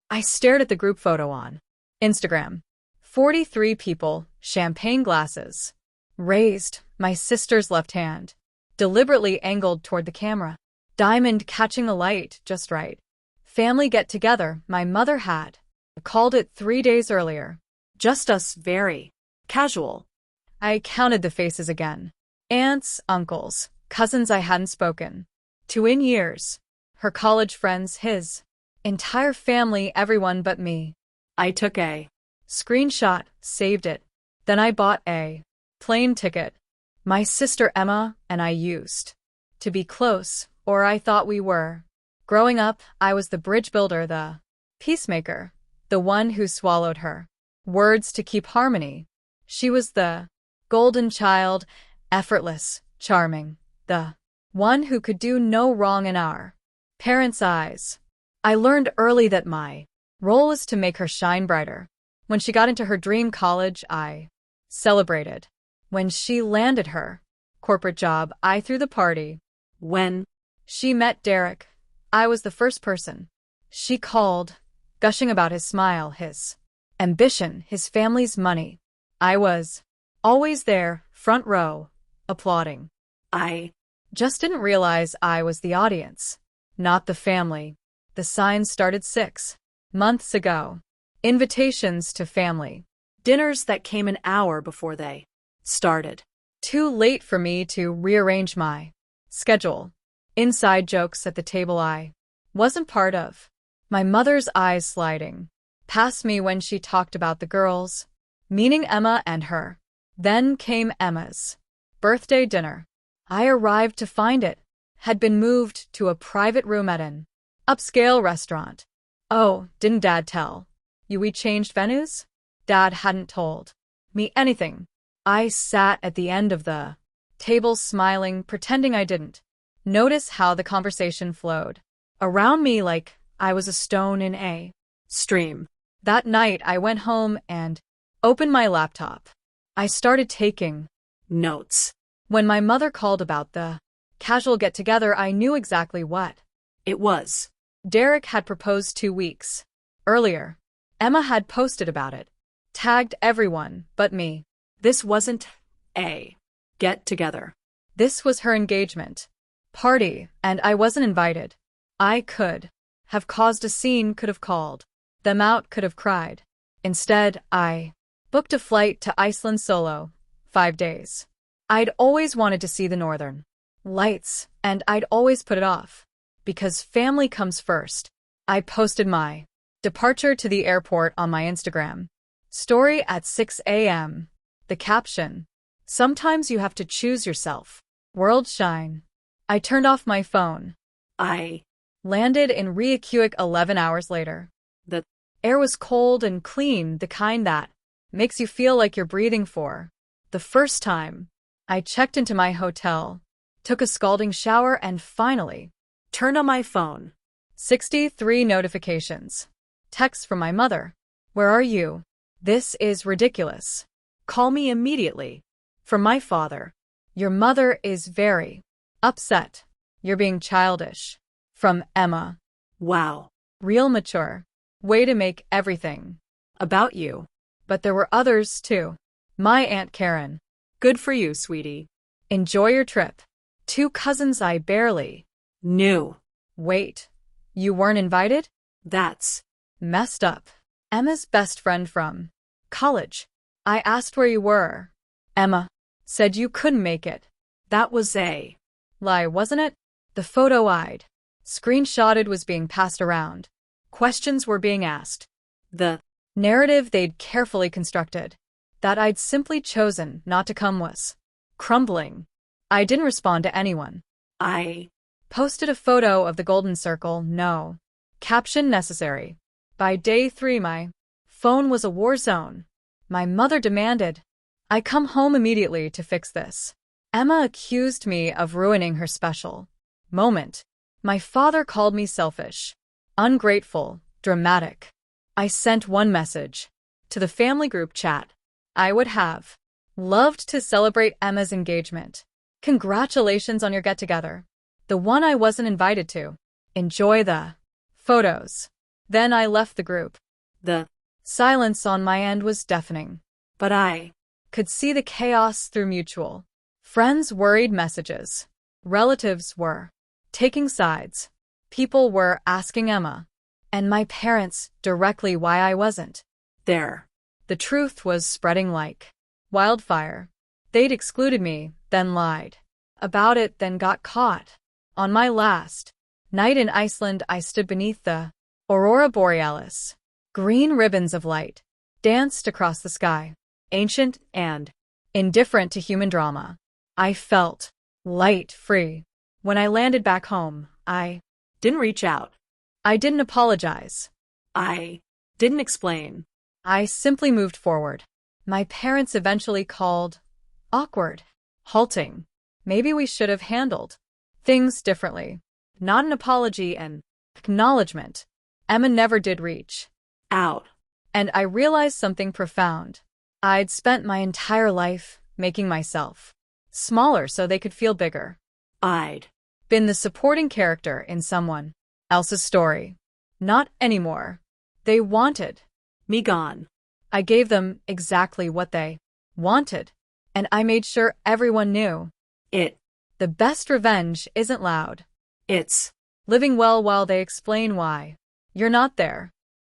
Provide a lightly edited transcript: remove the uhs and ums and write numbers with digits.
I stared at the group photo on Instagram. 43 people, champagne glasses. Raised, my sister's left hand. Deliberately angled toward the camera. Diamond catching the light just right. Family get-together my mother had. Called it 3 days earlier. Just us, very casual. I counted the faces again. Aunts, uncles, cousins I hadn't spoken to in years. Her college friends, his entire family, everyone but me. I took a screenshot, saved it. Then I bought a plane ticket. My sister Emma and I used to be close, or I thought we were. Growing up, I was the bridge builder, the peacemaker, the one who swallowed her words to keep harmony. She was the golden child, effortless, charming, the one who could do no wrong in our parents' eyes. I learned early that my role was to make her shine brighter. When she got into her dream college, I celebrated. When she landed her corporate job, I threw the party. When she met Derek, I was the first person she called, gushing about his smile, his ambition, his family's money. I was always there, front row, applauding. I just didn't realize I was the audience, not the family. The signs started 6 months ago. Invitations to family dinners that came an hour before they started. Too late for me to rearrange my schedule. Inside jokes at the table I wasn't part of. My mother's eyes sliding past me when she talked about the girls, meaning Emma and her. Then came Emma's birthday dinner. I arrived to find it had been moved to a private room at an upscale restaurant. Oh, didn't Dad tell you we changed venues? Dad hadn't told me anything. I sat at the end of the table smiling, pretending I didn't notice how the conversation flowed around me like I was a stone in a stream. That night I went home and opened my laptop. I started taking notes. When my mother called about the casual get-together, I knew exactly what it was. Derek had proposed 2 weeks earlier. Emma had posted about it, tagged everyone but me. This wasn't a get-together. This was her engagement party, and I wasn't invited. I could have caused a scene, could have called them out, could have cried. Instead, I booked a flight to Iceland solo, 5 days. I'd always wanted to see the northern lights, and I'd always put it off. Because family comes first. I posted my departure to the airport on my Instagram story at 6 a.m. The caption, "Sometimes you have to choose yourself. World shine." I turned off my phone. I landed in Reykjavik 11 hours later. The air was cold and clean, the kind that makes you feel like you're breathing for the first time. I checked into my hotel, took a scalding shower, and finally turned on my phone. 63 notifications. Text from my mother. "Where are you? This is ridiculous. Call me immediately." From my father. "Your mother is very upset. You're being childish." From Emma. "Wow. Real mature. Way to make everything about you." But there were others too. My Aunt Karen. "Good for you, sweetie. Enjoy your trip." 2 cousins I barely knew. "Wait, you weren't invited? That's messed up." Emma's best friend from college. I asked where you were. Emma said you couldn't make it. That was a lie, wasn't it? The photo I'd screenshotted was being passed around. Questions were being asked. The narrative they'd carefully constructed, that I'd simply chosen not to come, was crumbling. I didn't respond to anyone. I posted a photo of the golden circle, no caption necessary. By day 3 my phone was a war zone. My mother demanded I come home immediately to fix this. Emma accused me of ruining her special moment. My father called me selfish, ungrateful, dramatic. I sent one message to the family group chat. I would have loved to celebrate Emma's engagement. Congratulations on your get-together. The one I wasn't invited to. Enjoy the photos. Then I left the group. The Silence on my end was deafening. but I Could see the chaos through mutual. Friends' worried messages. Relatives were taking sides. People were asking Emma and my parents directly why I wasn't there. The truth was spreading like wildfire. They'd excluded me, then lied about it, then got caught. On my last night in Iceland, I stood beneath the aurora borealis. Green ribbons of light danced across the sky, ancient and indifferent to human drama. I felt light free. When I landed back home, I Didn't reach out. didn't apologize. I didn't explain. I simply moved forward. My parents eventually called awkward, halting. Maybe we should have handled things differently. Not an apology, an acknowledgement. Emma never did reach Out. and I realized something profound. I'd spent my entire life making myself smaller so they could feel bigger. I'd Been the supporting character in someone else's story. Not anymore. They wanted me gone. I gave them exactly what they wanted, and I made sure everyone knew. It The best revenge isn't loud. it's Living well while they explain why you're not there.